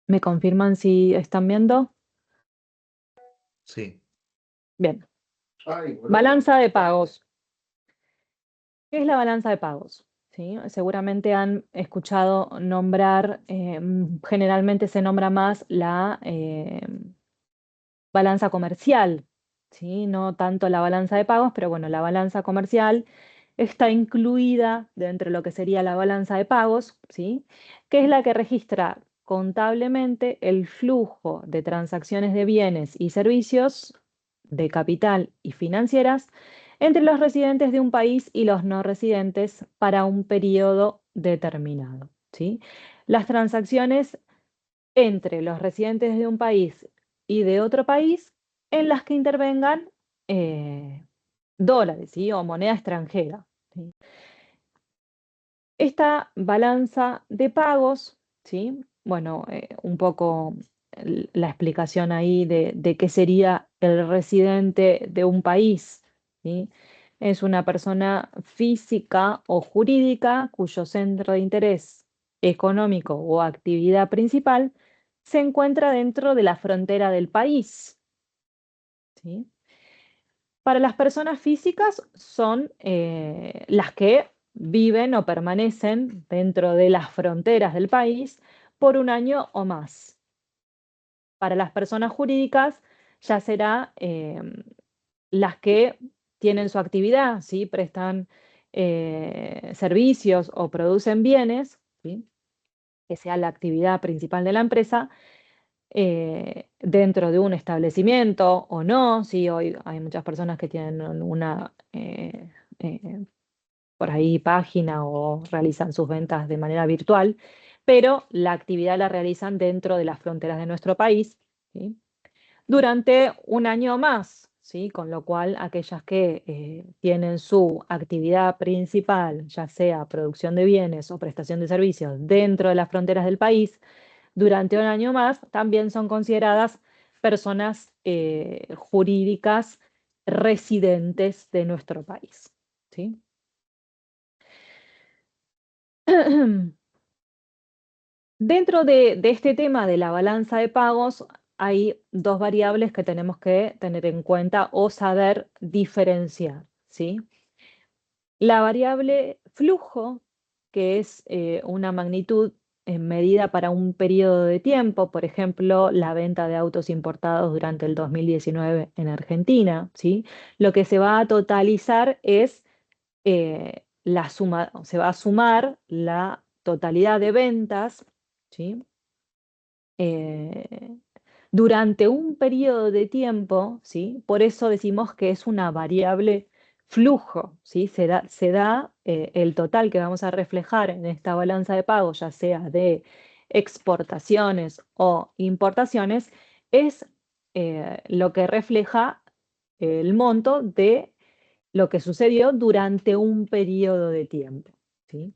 ¿Me confirman si están viendo? Sí. Bien. Balanza de pagos. ¿Qué es la balanza de pagos? ¿Sí? Seguramente han escuchado nombrar, generalmente se nombra más la balanza comercial, ¿sí? No tanto la balanza de pagos, pero bueno, la balanza comercial está incluida dentro de lo que sería la balanza de pagos, ¿sí? Que es la que registra contablemente el flujo de transacciones de bienes y servicios de capital y financieras entre los residentes de un país y los no residentes para un periodo determinado, ¿sí? Las transacciones entre los residentes de un país y de otro país en las que intervengan dólares, ¿sí? O moneda extranjera, ¿sí? Esta balanza de pagos, ¿sí? Bueno, un poco la explicación ahí de qué sería el residente de un país, ¿sí? Es una persona física o jurídica cuyo centro de interés económico o actividad principal se encuentra dentro de la frontera del país, ¿sí? Para las personas físicas son las que viven o permanecen dentro de las fronteras del país por un año o más. Para las personas jurídicas ya será las que tienen su actividad, ¿sí? Prestan servicios o producen bienes, ¿sí? Que sea la actividad principal de la empresa, dentro de un establecimiento o no. Sí, hoy hay muchas personas que tienen una, por ahí, página o realizan sus ventas de manera virtual, pero la actividad la realizan dentro de las fronteras de nuestro país, ¿sí? Durante un año más, ¿sí? Con lo cual aquellas que tienen su actividad principal, ya sea producción de bienes o prestación de servicios dentro de las fronteras del país, durante un año más, también son consideradas personas jurídicas residentes de nuestro país, ¿sí? Dentro de este tema de la balanza de pagos, hay dos variables que tenemos que tener en cuenta o saber diferenciar, ¿sí? La variable flujo, que es una magnitud medida para un periodo de tiempo, por ejemplo, la venta de autos importados durante el 2019 en Argentina, ¿sí? Lo que se va a totalizar es la suma, se va a sumar la totalidad de ventas, ¿sí? eh, durante un periodo de tiempo, ¿sí? Por eso decimos que es una variable flujo, ¿sí? Se da el total que vamos a reflejar en esta balanza de pago, ya sea de exportaciones o importaciones, es lo que refleja el monto de lo que sucedió durante un periodo de tiempo, ¿sí?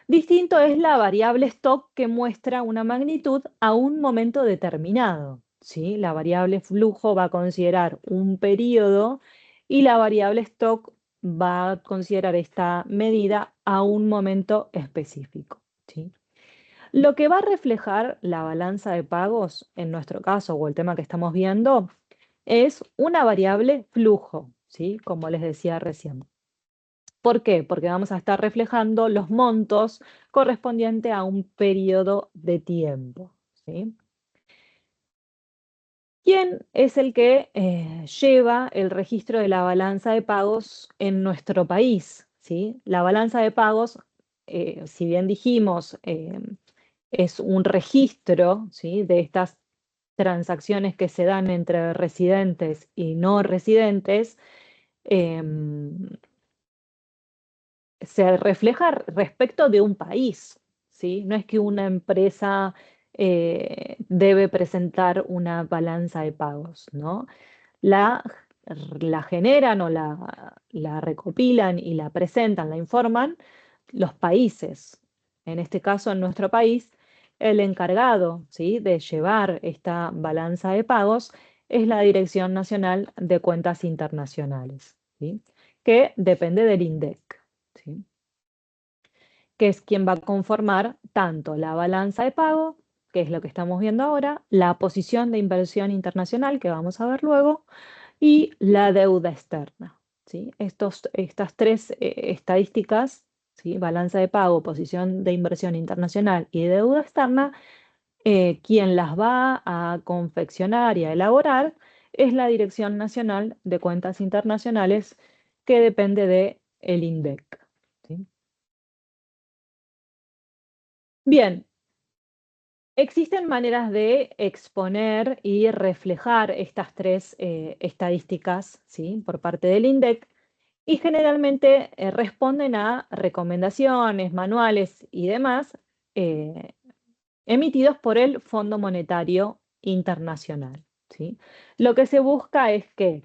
Distinto es la variable stock que muestra una magnitud a un momento determinado, ¿sí? La variable flujo va a considerar un periodo y la variable stock va a considerar esta medida a un momento específico, ¿sí? Lo que va a reflejar la balanza de pagos, en nuestro caso, o el tema que estamos viendo, es una variable flujo, ¿sí? Como les decía recién. ¿Por qué? Porque vamos a estar reflejando los montos correspondientes a un periodo de tiempo, ¿sí? ¿Quién es el que lleva el registro de la balanza de pagos en nuestro país? ¿Sí? La balanza de pagos, si bien dijimos, es un registro, ¿sí? De estas transacciones que se dan entre residentes y no residentes, em, se refleja respecto de un país, ¿sí? No es que una empresa debe presentar una balanza de pagos, ¿no? La, la generan o la recopilan y la presentan, la informan los países. En este caso, en nuestro país, el encargado, ¿sí? De llevar esta balanza de pagos es la Dirección Nacional de Cuentas Internacionales, ¿sí? Que depende del INDEC, ¿sí? Que es quien va a conformar tanto la balanza de pago que es lo que estamos viendo ahora, la posición de inversión internacional, que vamos a ver luego, y la deuda externa, ¿sí? Estas tres estadísticas, ¿sí? Balanza de pago, posición de inversión internacional y deuda externa, quien las va a confeccionar y a elaborar es la Dirección Nacional de Cuentas Internacionales, que depende de el INDEC, ¿sí? Bien, existen maneras de exponer y reflejar estas tres estadísticas, ¿sí? Por parte del INDEC, y generalmente responden a recomendaciones, manuales y demás eh, emitidos por el Fondo Monetario Internacional, ¿sí? Lo que se busca es que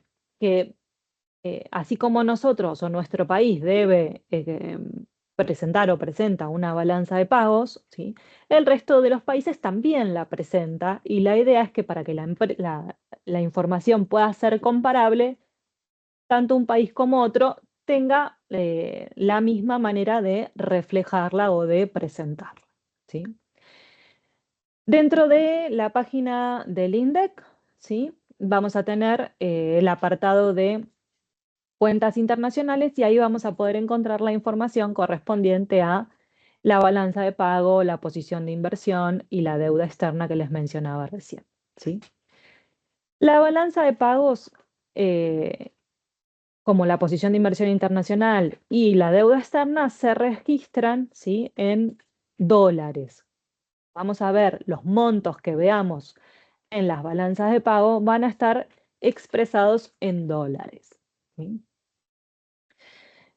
así como nosotros o nuestro país debe presentar o presenta una balanza de pagos, ¿sí? El resto de los países también la presenta, y la idea es que para que la información pueda ser comparable, tanto un país como otro tenga la misma manera de reflejarla o de presentarla, ¿sí? Dentro de la página del INDEC, ¿sí? Vamos a tener el apartado de cuentas internacionales, y ahí vamos a poder encontrar la información correspondiente a la balanza de pago, la posición de inversión y la deuda externa que les mencionaba recién, ¿sí? La balanza de pagos, eh, como la posición de inversión internacional y la deuda externa, se registran, ¿sí? En dólares. Vamos a ver los montos que veamos en las balanzas de pago van a estar expresados en dólares, ¿sí?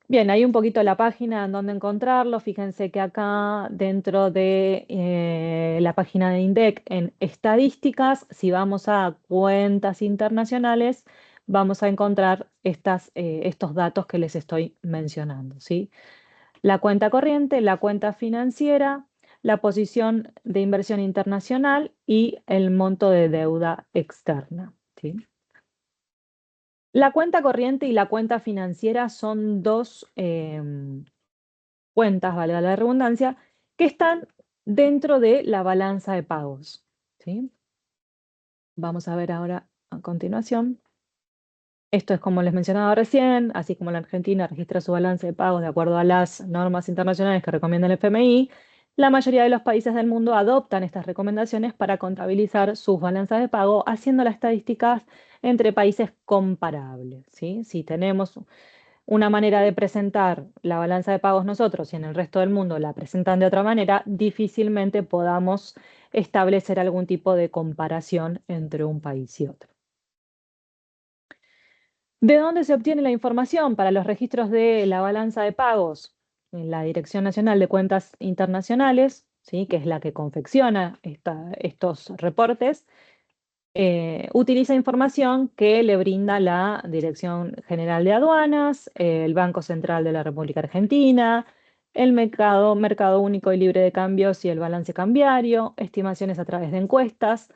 Bien, hay un poquito la página en donde encontrarlo. Fíjense que acá dentro de la página de INDEC, en estadísticas, si vamos a cuentas internacionales, vamos a encontrar estos datos que les estoy mencionando, ¿sí? La cuenta corriente, la cuenta financiera, la posición de inversión internacional y el monto de deuda externa, ¿sí? La cuenta corriente y la cuenta financiera son dos cuentas, valga la redundancia, que están dentro de la balanza de pagos, ¿sí? Vamos a ver ahora a continuación. Esto es como les mencionaba recién, así como la Argentina registra su balance de pagos de acuerdo a las normas internacionales que recomienda el FMI, la mayoría de los países del mundo adoptan estas recomendaciones para contabilizar sus balanzas de pago, haciendo las estadísticas entre países comparables, ¿sí? Si tenemos una manera de presentar la balanza de pagos nosotros y en el resto del mundo la presentan de otra manera, difícilmente podamos establecer algún tipo de comparación entre un país y otro. ¿De dónde se obtiene la información para los registros de la balanza de pagos? En la Dirección Nacional de Cuentas Internacionales, ¿sí? Que es la que confecciona estos reportes, utiliza información que le brinda la Dirección General de Aduanas, el Banco Central de la República Argentina, el Mercado Único y Libre de Cambios y el balance cambiario, estimaciones a través de encuestas,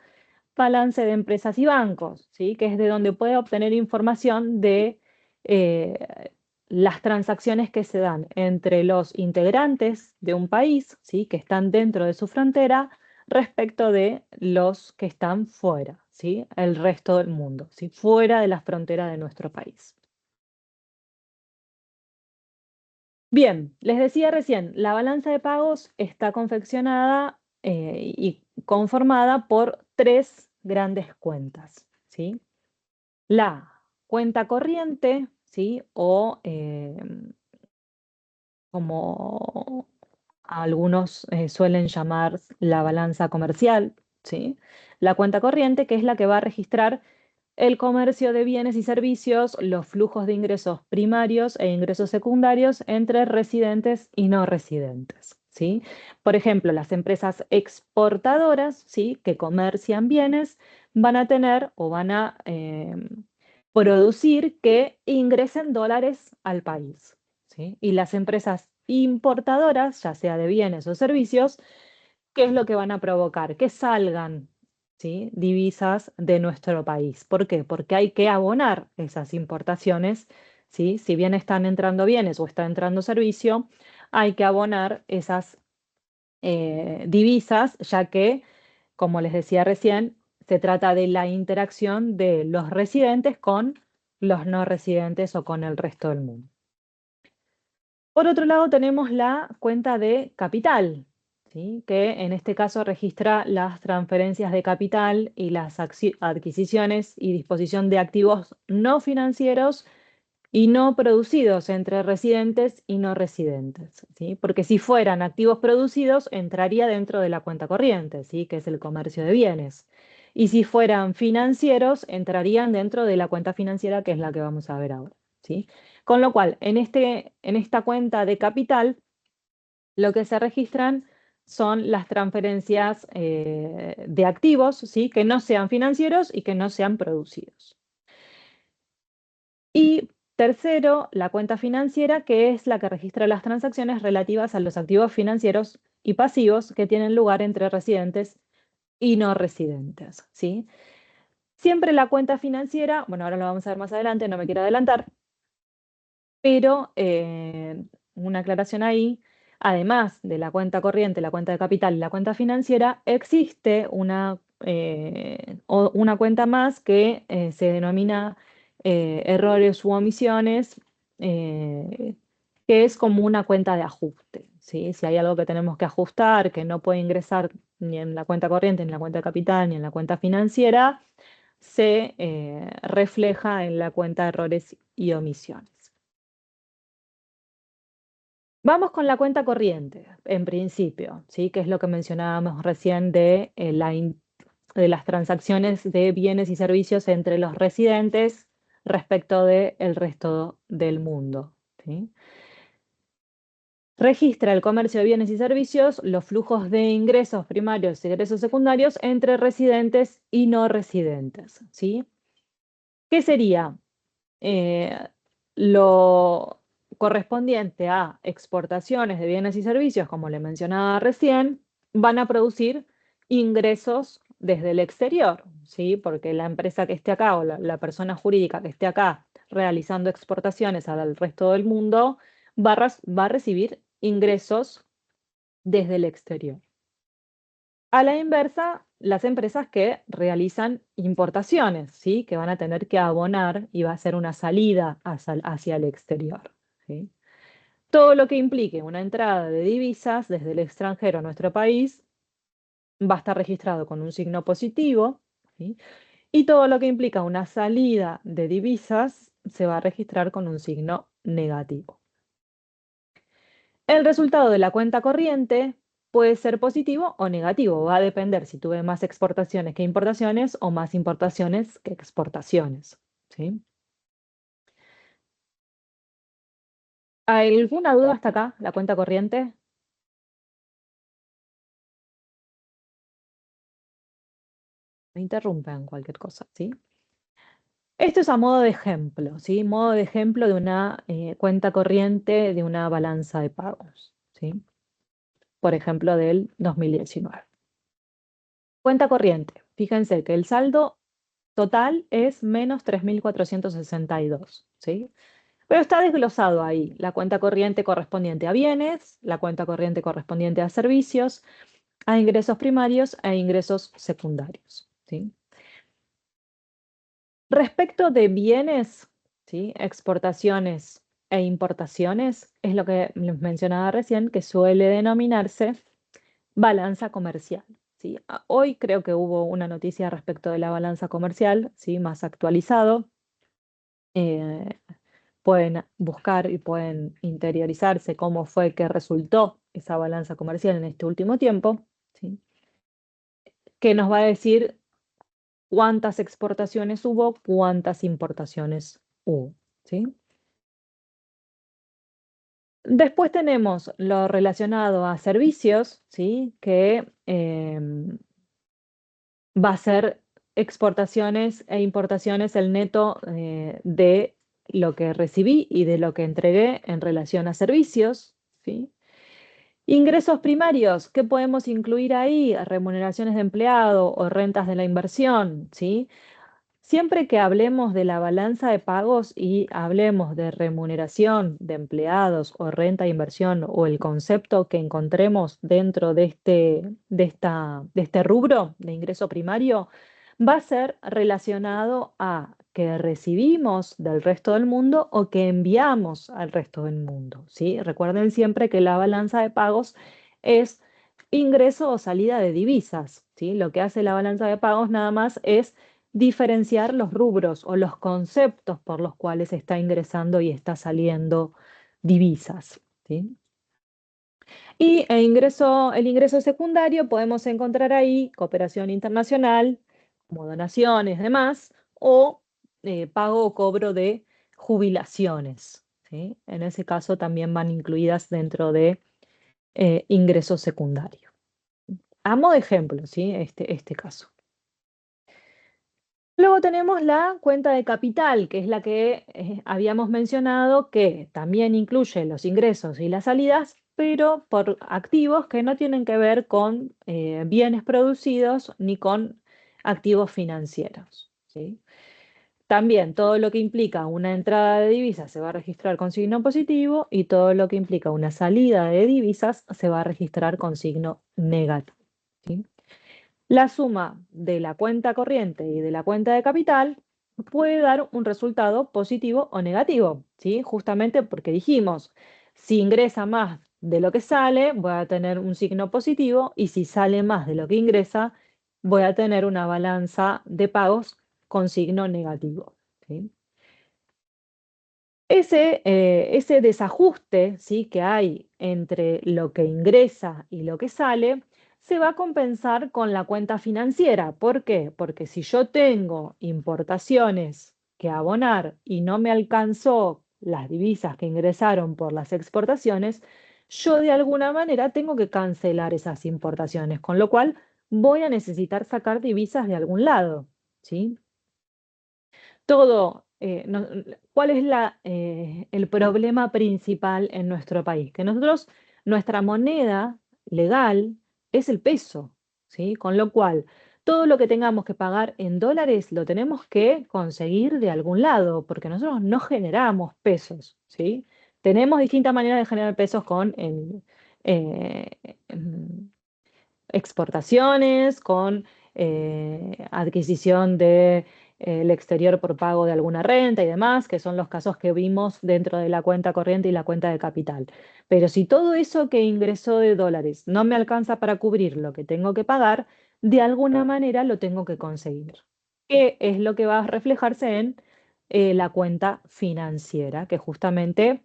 balance de empresas y bancos, ¿sí? Que es de donde puede obtener información de eh, las transacciones que se dan entre los integrantes de un país, ¿sí? Que están dentro de su frontera respecto de los que están fuera, ¿sí? El resto del mundo, ¿sí? Fuera de la frontera de nuestro país. Bien, les decía recién, la balanza de pagos está confeccionada y conformada por tres grandes cuentas, ¿sí? La cuenta corriente, ¿sí? O como algunos suelen llamar la balanza comercial, ¿sí? La cuenta corriente, que es la que va a registrar el comercio de bienes y servicios, los flujos de ingresos primarios e ingresos secundarios entre residentes y no residentes, ¿sí? Por ejemplo, las empresas exportadoras, ¿sí? Que comercian bienes, van a tener o van a producir que ingresen dólares al país, ¿sí? Y las empresas importadoras, ya sea de bienes o servicios, ¿qué es lo que van a provocar? Que salgan, ¿sí? Divisas de nuestro país. ¿Por qué? Porque hay que abonar esas importaciones, ¿sí? Si bien están entrando bienes o está entrando servicio, hay que abonar esas divisas, ya que como les decía recién, se trata de la interacción de los residentes con los no residentes o con el resto del mundo. Por otro lado, tenemos la cuenta de capital, ¿sí? Que en este caso registra las transferencias de capital y las adquisiciones y disposición de activos no financieros y no producidos entre residentes y no residentes, ¿sí? Porque si fueran activos producidos, entraría dentro de la cuenta corriente, ¿sí? Que es el comercio de bienes. Y si fueran financieros, entrarían dentro de la cuenta financiera, que es la que vamos a ver ahora, ¿sí? Con lo cual, en esta cuenta de capital, lo que se registran son las transferencias de activos, ¿sí? Que no sean financieros y que no sean producidos. Y tercero, la cuenta financiera, que es la que registra las transacciones relativas a los activos financieros y pasivos que tienen lugar entre residentes y no residentes, ¿sí? Siempre la cuenta financiera, bueno, ahora lo vamos a ver más adelante, no me quiero adelantar, pero una aclaración ahí, además de la cuenta corriente, la cuenta de capital y la cuenta financiera, existe una cuenta más que se denomina errores u omisiones, eh, que es como una cuenta de ajuste, ¿sí? Si hay algo que tenemos que ajustar, que no puede ingresar ni en la cuenta corriente, ni en la cuenta de capital, ni en la cuenta financiera, se refleja en la cuenta de errores y omisiones. Vamos con la cuenta corriente, en principio, ¿sí? Que es lo que mencionábamos recién de las transacciones de bienes y servicios entre los residentes respecto del resto del mundo, ¿sí? Registra el comercio de bienes y servicios, los flujos de ingresos primarios y ingresos secundarios entre residentes y no residentes, ¿sí? ¿Qué sería? eh, lo correspondiente a exportaciones de bienes y servicios, como le mencionaba recién, van a producir ingresos desde el exterior, ¿sí? Porque la empresa que esté acá o la persona jurídica que esté acá realizando exportaciones al resto del mundo va a recibir ingresos desde el exterior. A la inversa, las empresas que realizan importaciones, ¿sí? Que van a tener que abonar y va a ser una salida hacia el exterior, ¿sí? Todo lo que implique una entrada de divisas desde el extranjero a nuestro país va a estar registrado con un signo positivo, ¿sí? Y todo lo que implica una salida de divisas se va a registrar con un signo negativo. El resultado de la cuenta corriente puede ser positivo o negativo. Va a depender si tuve más exportaciones que importaciones o más importaciones que exportaciones, ¿sí? ¿Alguna duda hasta acá? ¿La cuenta corriente? Me interrumpen cualquier cosa, ¿sí? Esto es a modo de ejemplo, ¿sí? Modo de ejemplo de una cuenta corriente de una balanza de pagos, ¿sí? Por ejemplo, del 2019. Cuenta corriente. Fíjense que el saldo total es menos 3.462, ¿sí? Pero está desglosado ahí la cuenta corriente correspondiente a bienes, la cuenta corriente correspondiente a servicios, a ingresos primarios e ingresos secundarios, ¿sí? Respecto de bienes, ¿sí? Exportaciones e importaciones, es lo que les mencionaba recién, que suele denominarse balanza comercial, ¿sí? Hoy creo que hubo una noticia respecto de la balanza comercial, ¿sí? Más actualizado. Eh, Pueden buscar y pueden interiorizarse cómo fue que resultó esa balanza comercial en este último tiempo, ¿sí? Que nos va a decir cuántas exportaciones hubo, cuántas importaciones hubo, ¿sí? Después tenemos lo relacionado a servicios, ¿sí? Que va a ser exportaciones e importaciones el neto de lo que recibí y de lo que entregué en relación a servicios, ¿sí? Ingresos primarios, ¿qué podemos incluir ahí? Remuneraciones de empleado o rentas de la inversión, ¿sí? Siempre que hablemos de la balanza de pagos y hablemos de remuneración de empleados o renta de inversión o el concepto que encontremos dentro de este rubro de ingreso primario, va a ser relacionado a que recibimos del resto del mundo o que enviamos al resto del mundo, ¿sí? Recuerden siempre que la balanza de pagos es ingreso o salida de divisas, ¿sí? Lo que hace la balanza de pagos nada más es diferenciar los rubros o los conceptos por los cuales está ingresando y está saliendo divisas, ¿sí? Y el ingreso secundario podemos encontrar ahí cooperación internacional, como donaciones, demás, o pago o cobro de jubilaciones, ¿sí? En ese caso también van incluidas dentro de ingreso secundario. A modo de ejemplo, ¿sí? Este caso. Luego tenemos la cuenta de capital, que es la que habíamos mencionado, que también incluye los ingresos y las salidas, pero por activos que no tienen que ver con bienes producidos ni con activos financieros, ¿sí? También todo lo que implica una entrada de divisas se va a registrar con signo positivo y todo lo que implica una salida de divisas se va a registrar con signo negativo, ¿sí? La suma de la cuenta corriente y de la cuenta de capital puede dar un resultado positivo o negativo, ¿sí? Justamente porque dijimos, si ingresa más de lo que sale, voy a tener un signo positivo y si sale más de lo que ingresa, voy a tener una balanza de pagos con signo negativo, ¿sí? Ese desajuste, ¿sí?, que hay entre lo que ingresa y lo que sale, se va a compensar con la cuenta financiera. ¿Por qué? Porque si yo tengo importaciones que abonar y no me alcanzó las divisas que ingresaron por las exportaciones, yo de alguna manera tengo que cancelar esas importaciones, con lo cual voy a necesitar sacar divisas de algún lado, ¿sí? Todo, ¿cuál es el problema principal en nuestro país? Que nosotros, nuestra moneda legal es el peso, ¿sí? Con lo cual, todo lo que tengamos que pagar en dólares lo tenemos que conseguir de algún lado, porque nosotros no generamos pesos, ¿sí? Tenemos distintas maneras de generar pesos con eh, em, exportaciones, con adquisición de el exterior por pago de alguna renta y demás, que son los casos que vimos dentro de la cuenta corriente y la cuenta de capital. Pero si todo eso que ingresó de dólares no me alcanza para cubrir lo que tengo que pagar, de alguna manera lo tengo que conseguir. ¿Qué es lo que va a reflejarse en la cuenta financiera, que justamente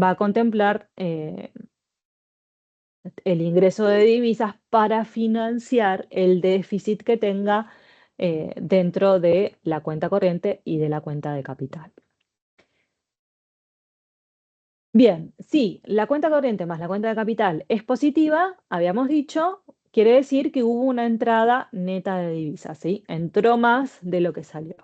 va a contemplar el ingreso de divisas para financiar el déficit que tenga dentro de la cuenta corriente y de la cuenta de capital? Bien, si la cuenta corriente más la cuenta de capital es positiva, habíamos dicho, quiere decir que hubo una entrada neta de divisas, ¿sí? Entró más de lo que salió.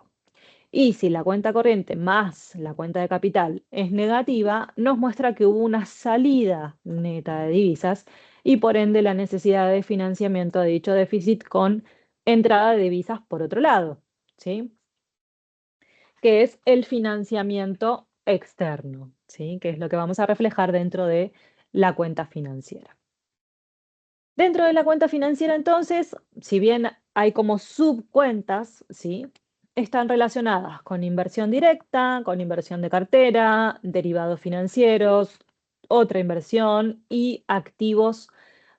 Y si la cuenta corriente más la cuenta de capital es negativa, nos muestra que hubo una salida neta de divisas y por ende la necesidad de financiamiento de dicho déficit con entrada de divisas por otro lado, ¿sí? Que es el financiamiento externo, ¿sí? Que es lo que vamos a reflejar dentro de la cuenta financiera. Dentro de la cuenta financiera, entonces, si bien hay como subcuentas, ¿sí? Están relacionadas con inversión directa, con inversión de cartera, derivados financieros, otra inversión y activos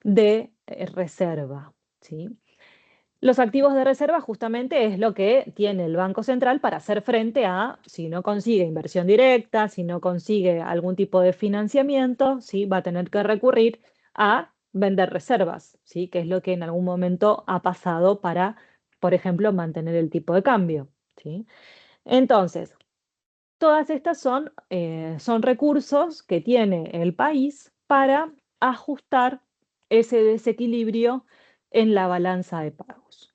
de reserva, ¿sí? Los activos de reserva justamente es lo que tiene el Banco Central para hacer frente a, si no consigue inversión directa, si no consigue algún tipo de financiamiento, ¿sí? Va a tener que recurrir a vender reservas, ¿sí? Que es lo que en algún momento ha pasado para, por ejemplo, mantener el tipo de cambio, ¿sí? Entonces, todas estas son recursos que tiene el país para ajustar ese desequilibrio en la balanza de pagos.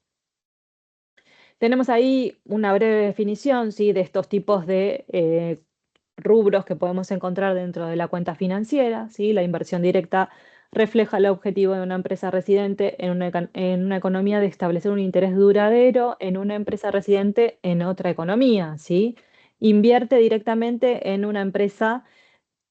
Tenemos ahí una breve definición, ¿sí?, de estos tipos de rubros que podemos encontrar dentro de la cuenta financiera, ¿sí? La inversión directa refleja el objetivo de una empresa residente en una economía de establecer un interés duradero en una empresa residente en otra economía, ¿sí? Invierte directamente en una empresa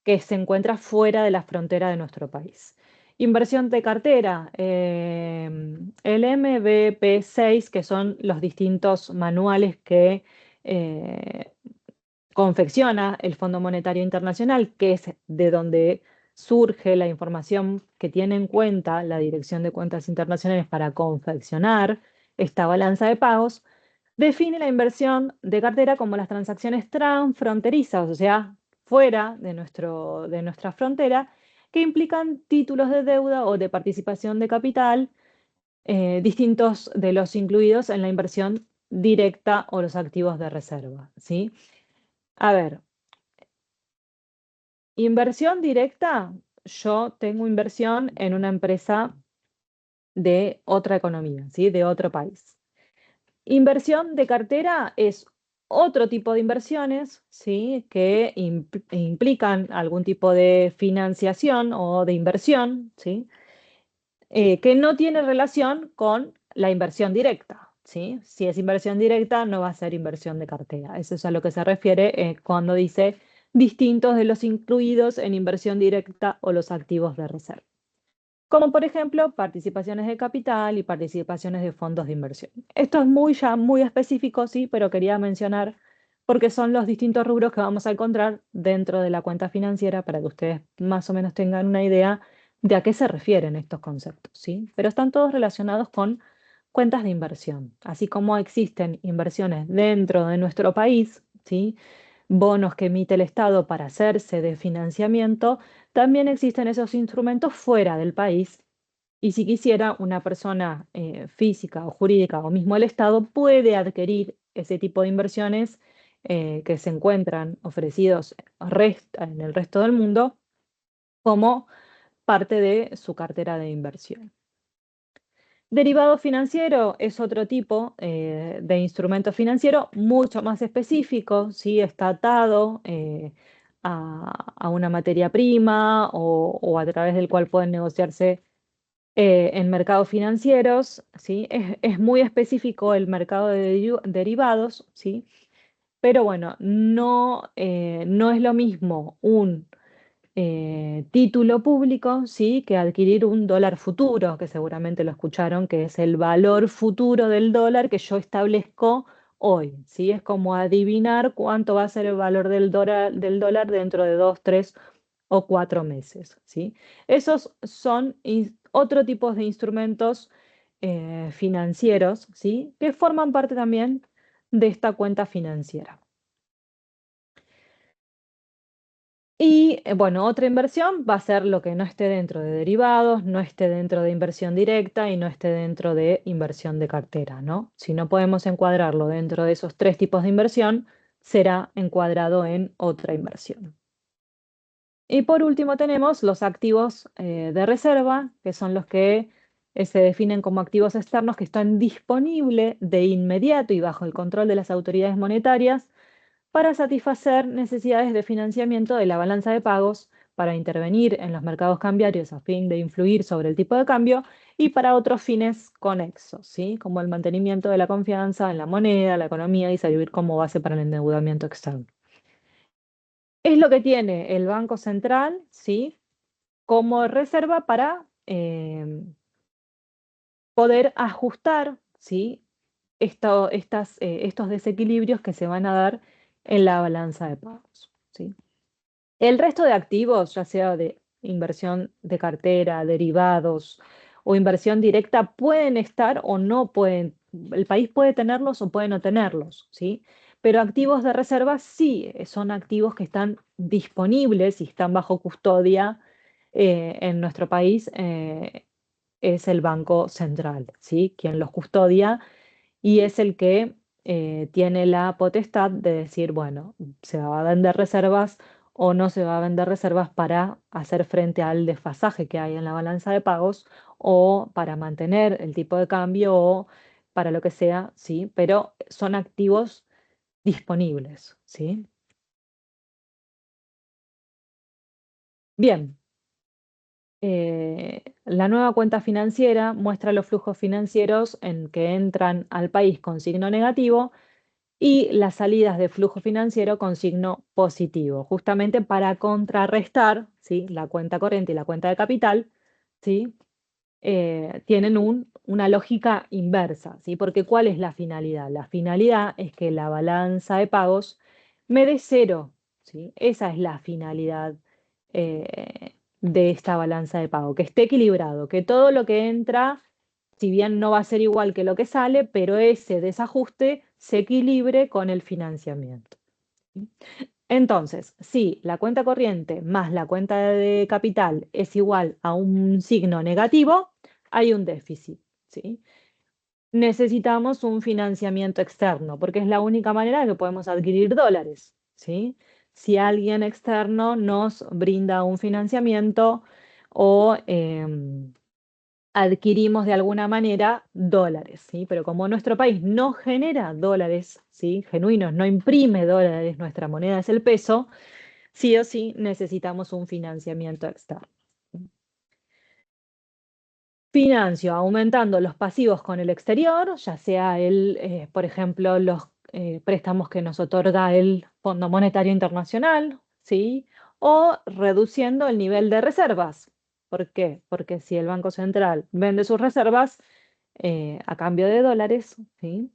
que se encuentra fuera de la frontera de nuestro país. Inversión de cartera, el MBP6, que son los distintos manuales que eh, confecciona el Fondo Monetario Internacional, que es de donde surge la información que tiene en cuenta la Dirección de Cuentas Internacionales para confeccionar esta balanza de pagos, define la inversión de cartera como las transacciones transfronterizas, o sea, fuera de nuestra frontera, que implican títulos de deuda o de participación de capital distintos de los incluidos en la inversión directa o los activos de reserva, ¿sí? A ver, inversión directa, yo tengo inversión en una empresa de otra economía, ¿sí? De otro país. Inversión de cartera es otro tipo de inversiones, ¿sí? Que implican algún tipo de financiación o de inversión, ¿sí? Que no tiene relación con la inversión directa, ¿sí? Si es inversión directa, no va a ser inversión de cartera. Eso es a lo que se refiere cuando dice distintos de los incluidos en inversión directa o los activos de reserva. Como por ejemplo, participaciones de capital y participaciones de fondos de inversión. Esto es muy específico, sí, pero quería mencionar porque son los distintos rubros que vamos a encontrar dentro de la cuenta financiera para que ustedes más o menos tengan una idea de a qué se refieren estos conceptos, ¿sí? Pero están todos relacionados con cuentas de inversión, así como existen inversiones dentro de nuestro país, ¿sí? Bonos que emite el Estado para hacerse de financiamiento, también existen esos instrumentos fuera del país. Y si quisiera, una persona física o jurídica o mismo el Estado puede adquirir ese tipo de inversiones que se encuentran ofrecidos en el resto del mundo como parte de su cartera de inversión. Derivado financiero es otro tipo de instrumento financiero mucho más específico, ¿sí? Está atado a una materia prima o a través del cual pueden negociarse en mercados financieros, ¿sí? Es muy específico el mercado de derivados, ¿sí? Pero bueno, no es lo mismo un título público, ¿sí? Que adquirir un dólar futuro, que seguramente lo escucharon, que es el valor futuro del dólar que yo establezco hoy, ¿sí? Es como adivinar cuánto va a ser el valor del dólar dentro de 2, 3 o 4 meses, ¿sí? Esos son otro tipo de instrumentos financieros, ¿sí? Que forman parte también de esta cuenta financiera. Y bueno, otra inversión va a ser lo que no esté dentro de derivados, no esté dentro de inversión directa y no esté dentro de inversión de cartera, ¿no? Si no podemos encuadrarlo dentro de esos tres tipos de inversión, será encuadrado en otra inversión. Y por último tenemos los activos de reserva, que son los que se definen como activos externos que están disponibles de inmediato y bajo el control de las autoridades monetarias para satisfacer necesidades de financiamiento de la balanza de pagos, para intervenir en los mercados cambiarios a fin de influir sobre el tipo de cambio y para otros fines conexos, ¿sí? Como el mantenimiento de la confianza en la moneda, la economía y servir como base para el endeudamiento externo. Es lo que tiene el Banco Central, ¿sí? Como reserva para poder ajustar, ¿sí? Estos desequilibrios que se van a dar en la balanza de pagos, ¿sí? El resto de activos, ya sea de inversión de cartera, derivados o inversión directa, pueden estar o no pueden, el país puede tenerlos o puede no tenerlos, ¿sí? Pero activos de reserva sí, son activos que están disponibles y están bajo custodia en nuestro país, es el Banco Central, ¿sí? Quien los custodia y es el que tiene la potestad de decir, bueno, se va a vender reservas o no se va a vender reservas para hacer frente al desfasaje que hay en la balanza de pagos o para mantener el tipo de cambio o para lo que sea, ¿sí? Pero son activos disponibles, ¿sí? Bien, La nueva cuenta financiera muestra los flujos financieros en que entran al país con signo negativo y las salidas de flujo financiero con signo positivo, justamente para contrarrestar, ¿sí? La cuenta corriente y la cuenta de capital, ¿sí? Tienen una lógica inversa, ¿sí? Porque ¿cuál es la finalidad? La finalidad es que la balanza de pagos me dé cero, ¿sí? Esa es la finalidad de esta balanza de pago, que esté equilibrado, que todo lo que entra, si bien no va a ser igual que lo que sale, pero ese desajuste se equilibre con el financiamiento. ¿Sí? Entonces, si la cuenta corriente más la cuenta de capital es igual a un signo negativo, hay un déficit, ¿sí? Necesitamos un financiamiento externo, porque es la única manera que podemos adquirir dólares, ¿sí? Si alguien externo nos brinda un financiamiento o adquirimos de alguna manera dólares, ¿sí? Pero como nuestro país no genera dólares, ¿sí? Genuinos, no imprime dólares, nuestra moneda es el peso, sí o sí necesitamos un financiamiento externo. Financio aumentando los pasivos con el exterior, ya sea por ejemplo, los préstamos que nos otorga el Fondo Monetario Internacional, ¿sí? O reduciendo el nivel de reservas. ¿Por qué? Porque si el Banco Central vende sus reservas a cambio de dólares, ¿sí?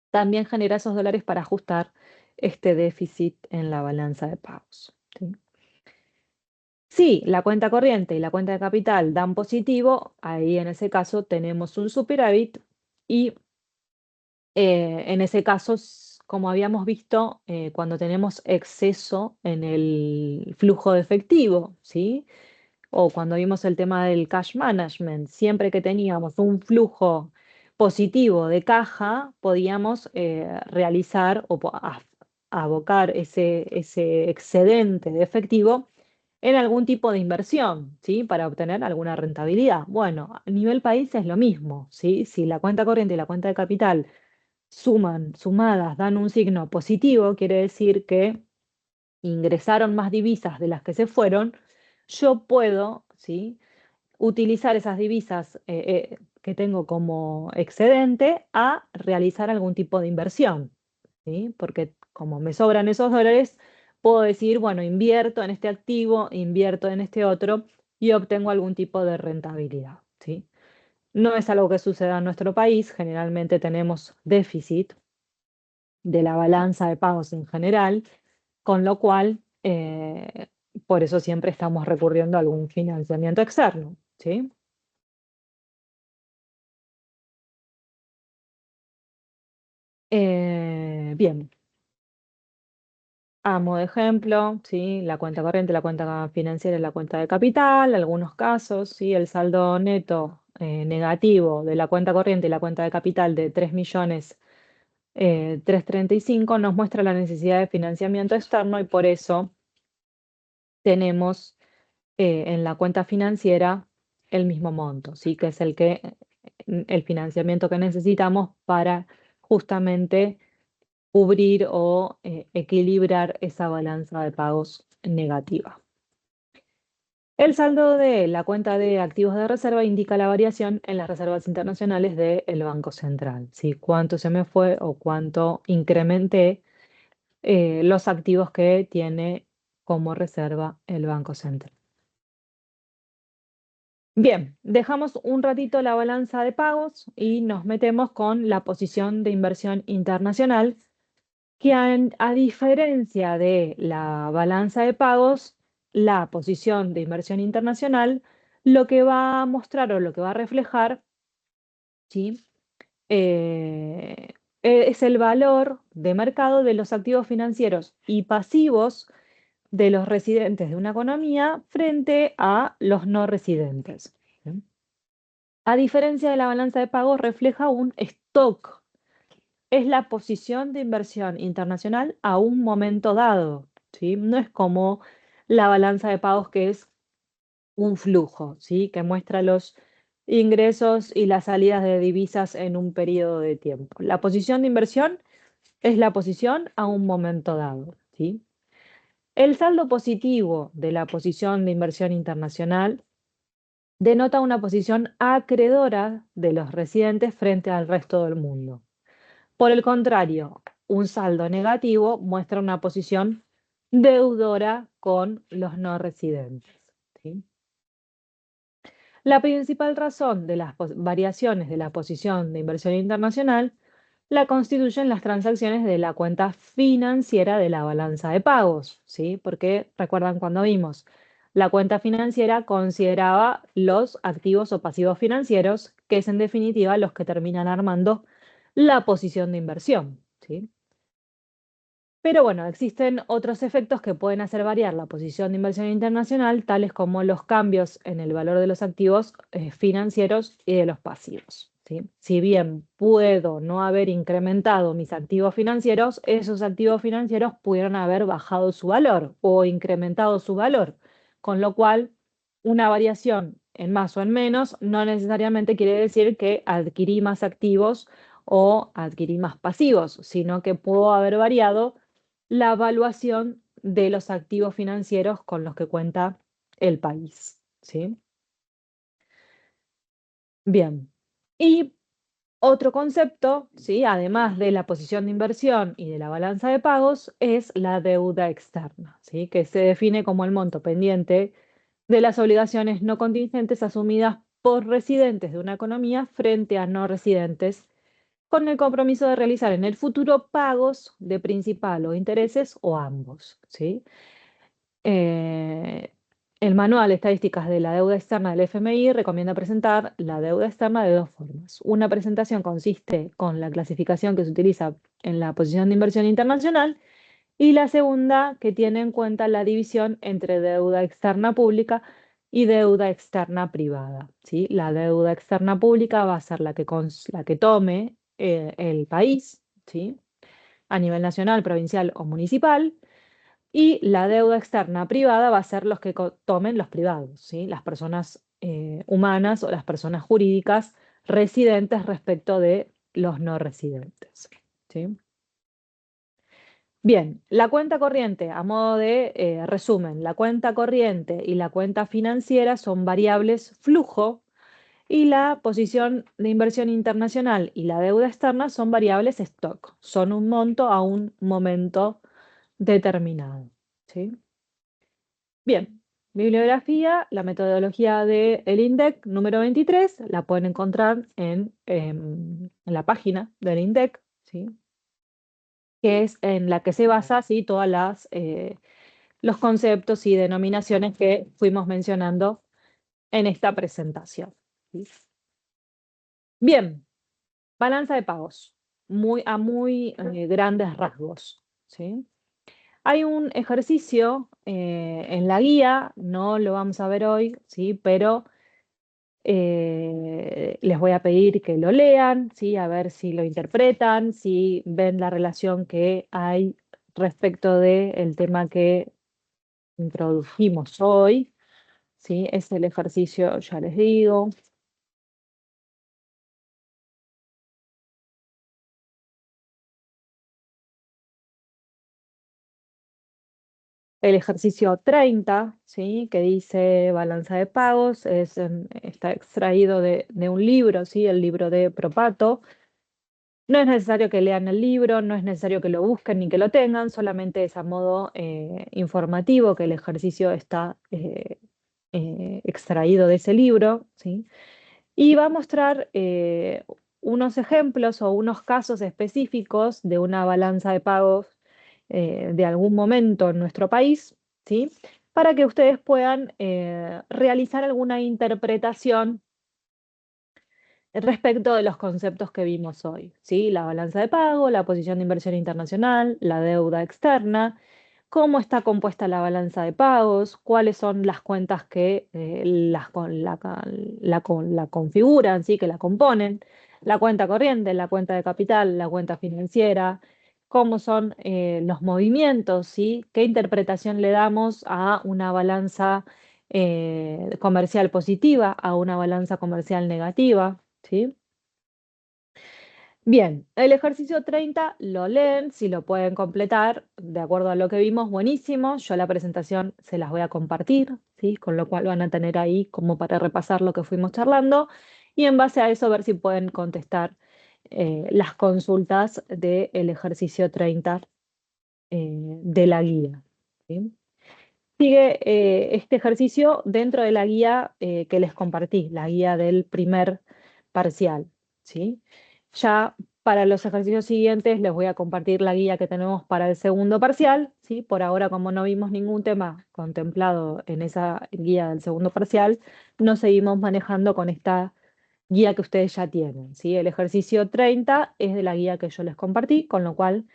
También genera esos dólares para ajustar este déficit en la balanza de pagos, ¿sí? Si la cuenta corriente y la cuenta de capital dan positivo, ahí en ese caso tenemos un superávit y en ese caso, como habíamos visto, cuando tenemos exceso en el flujo de efectivo, ¿sí? O cuando vimos el tema del cash management, siempre que teníamos un flujo positivo de caja, podíamos realizar o abocar ese excedente de efectivo en algún tipo de inversión, ¿sí? Para obtener alguna rentabilidad. Bueno, a nivel país es lo mismo, ¿sí? Si la cuenta corriente y la cuenta de capital sumadas, dan un signo positivo, quiere decir que ingresaron más divisas de las que se fueron, yo puedo, ¿sí? Utilizar esas divisas que tengo como excedente a realizar algún tipo de inversión, ¿sí? Porque como me sobran esos dólares, puedo decir, bueno, invierto en este activo, invierto en este otro y obtengo algún tipo de rentabilidad, ¿sí? No es algo que suceda en nuestro país, generalmente tenemos déficit de la balanza de pagos en general, con lo cual, por eso siempre estamos recurriendo a algún financiamiento externo, ¿sí? Bien, a modo de ejemplo, ¿sí? La cuenta corriente, la cuenta financiera y la cuenta de capital, algunos casos, ¿sí? El saldo neto negativo de la cuenta corriente y la cuenta de capital de 3.335.000 nos muestra la necesidad de financiamiento externo y por eso tenemos en la cuenta financiera el mismo monto, ¿sí? Que es el financiamiento que necesitamos para justamente cubrir o equilibrar esa balanza de pagos negativa. El saldo de la cuenta de activos de reserva indica la variación en las reservas internacionales del Banco Central, ¿sí? Cuánto se me fue o cuánto incrementé los activos que tiene como reserva el Banco Central. Bien, dejamos un ratito la balanza de pagos y nos metemos con la posición de inversión internacional, que a diferencia de la balanza de pagos, la posición de inversión internacional lo que va a mostrar o lo que va a reflejar, ¿sí? Eh, es el valor de mercado de los activos financieros y pasivos de los residentes de una economía frente a los no residentes. ¿Sí? A diferencia de la balanza de pagos, refleja un stock. Es la posición de inversión internacional a un momento dado, ¿sí? No es como la balanza de pagos que es un flujo, ¿sí? Que muestra los ingresos y las salidas de divisas en un periodo de tiempo. La posición de inversión es la posición a un momento dado, ¿sí? El saldo positivo de la posición de inversión internacional denota una posición acreedora de los residentes frente al resto del mundo. Por el contrario, un saldo negativo muestra una posición deudora con los no residentes, ¿sí? La principal razón de las variaciones de la posición de inversión internacional la constituyen las transacciones de la cuenta financiera de la balanza de pagos, ¿sí? Porque recuerdan cuando vimos, la cuenta financiera consideraba los activos o pasivos financieros, que es en definitiva los que terminan armando la posición de inversión, ¿sí? Pero bueno, existen otros efectos que pueden hacer variar la posición de inversión internacional, tales como los cambios en el valor de los activos financieros y de los pasivos, ¿sí? Si bien puedo no haber incrementado mis activos financieros, esos activos financieros pudieron haber bajado su valor o incrementado su valor, con lo cual una variación en más o en menos no necesariamente quiere decir que adquirí más activos o adquirí más pasivos, sino que puedo haber variado la evaluación de los activos financieros con los que cuenta el país, ¿sí? Bien. Y otro concepto, ¿sí? Además de la posición de inversión y de la balanza de pagos, es la deuda externa, ¿sí? Que se define como el monto pendiente de las obligaciones no contingentes asumidas por residentes de una economía frente a no residentes, con el compromiso de realizar en el futuro pagos de principal o intereses o ambos, ¿sí? Eh, el Manual de Estadísticas de la Deuda Externa del FMI recomienda presentar la deuda externa de dos formas. Una presentación consiste con la clasificación que se utiliza en la posición de inversión internacional y la segunda que tiene en cuenta la división entre deuda externa pública y deuda externa privada, ¿sí? La deuda externa pública va a ser la que tome el país, ¿sí? A nivel nacional, provincial o municipal. Y la deuda externa privada va a ser los que tomen los privados, ¿sí? Las personas humanas o las personas jurídicas residentes respecto de los no residentes, ¿sí? Bien, la cuenta corriente, a modo de resumen, la cuenta corriente y la cuenta financiera son variables flujo y la posición de inversión internacional y la deuda externa son variables stock, son un monto a un momento determinado, ¿sí? Bien, bibliografía, la metodología del INDEC número 23, la pueden encontrar en la página del INDEC, ¿sí? Que es en la que se basa, ¿sí? Todas los conceptos y denominaciones que fuimos mencionando en esta presentación, ¿sí? Bien, balanza de pagos, muy grandes rasgos, ¿sí? Hay un ejercicio en la guía, no lo vamos a ver hoy, ¿sí? Pero les voy a pedir que lo lean, ¿sí? A ver si lo interpretan, si ven la relación que hay respecto del tema que introdujimos hoy, ¿sí? Es el ejercicio, ya les digo. El ejercicio 30, ¿sí? Que dice balanza de pagos, está extraído de un libro, ¿sí? El libro de Propato. No es necesario que lean el libro, no es necesario que lo busquen ni que lo tengan, solamente es a modo informativo que el ejercicio está extraído de ese libro, ¿sí? Y va a mostrar unos ejemplos o unos casos específicos de una balanza de pagos de algún momento en nuestro país, ¿sí? Para que ustedes puedan realizar alguna interpretación respecto de los conceptos que vimos hoy, ¿sí? La balanza de pago, la posición de inversión internacional, la deuda externa, cómo está compuesta la balanza de pagos, cuáles son las cuentas que la configuran, ¿sí? Que la componen, la cuenta corriente, la cuenta de capital, la cuenta financiera, cómo son los movimientos, ¿sí? ¿Qué interpretación le damos a una balanza comercial positiva, a una balanza comercial negativa? ¿Sí? Bien, el ejercicio 30 lo leen, si lo pueden completar, de acuerdo a lo que vimos, buenísimo. Yo la presentación se las voy a compartir, ¿sí? Con lo cual van a tener ahí como para repasar lo que fuimos charlando y en base a eso ver si pueden contestar las consultas del ejercicio 30 de la guía, ¿sí? Sigue este ejercicio dentro de la guía que les compartí, la guía del primer parcial, ¿sí? Ya para los ejercicios siguientes les voy a compartir la guía que tenemos para el segundo parcial, ¿sí? Por ahora, como no vimos ningún tema contemplado en esa guía del segundo parcial, nos seguimos manejando con esta guía que ustedes ya tienen, ¿sí? El ejercicio 30 es de la guía que yo les compartí, con lo cual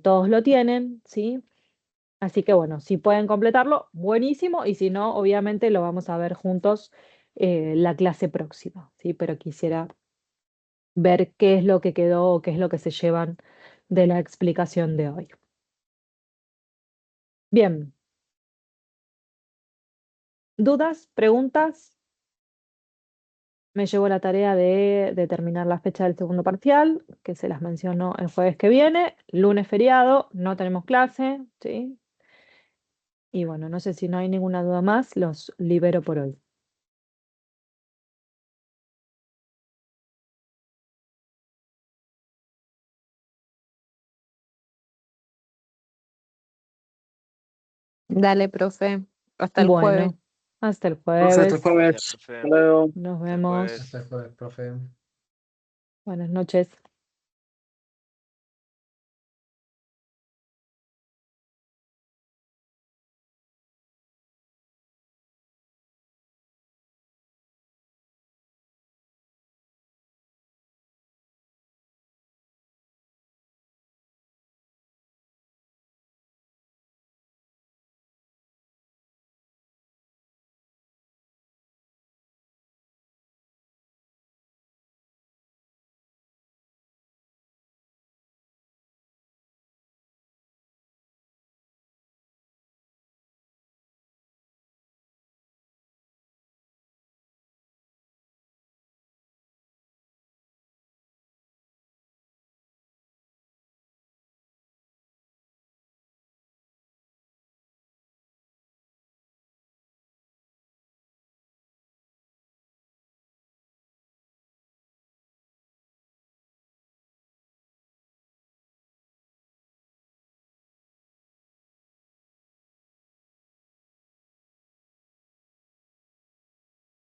todos lo tienen, ¿sí? Así que bueno, si pueden completarlo, buenísimo, y si no, obviamente lo vamos a ver juntos la clase próxima, ¿sí? Pero quisiera ver qué es lo que quedó o qué es lo que se llevan de la explicación de hoy. Bien, ¿dudas? ¿Preguntas? Me llevo la tarea de determinar la fecha del segundo parcial, que se las menciono el jueves que viene, lunes feriado, no tenemos clase, ¿sí? Y bueno, no sé si no hay ninguna duda más, los libero por hoy. Dale, profe. Hasta el jueves. Bueno, hasta el Profe, hasta el jueves. Ya, jueves. profe. Hasta luego. Nos Hasta el vemos. jueves. Hasta el jueves, profe. Buenas noches.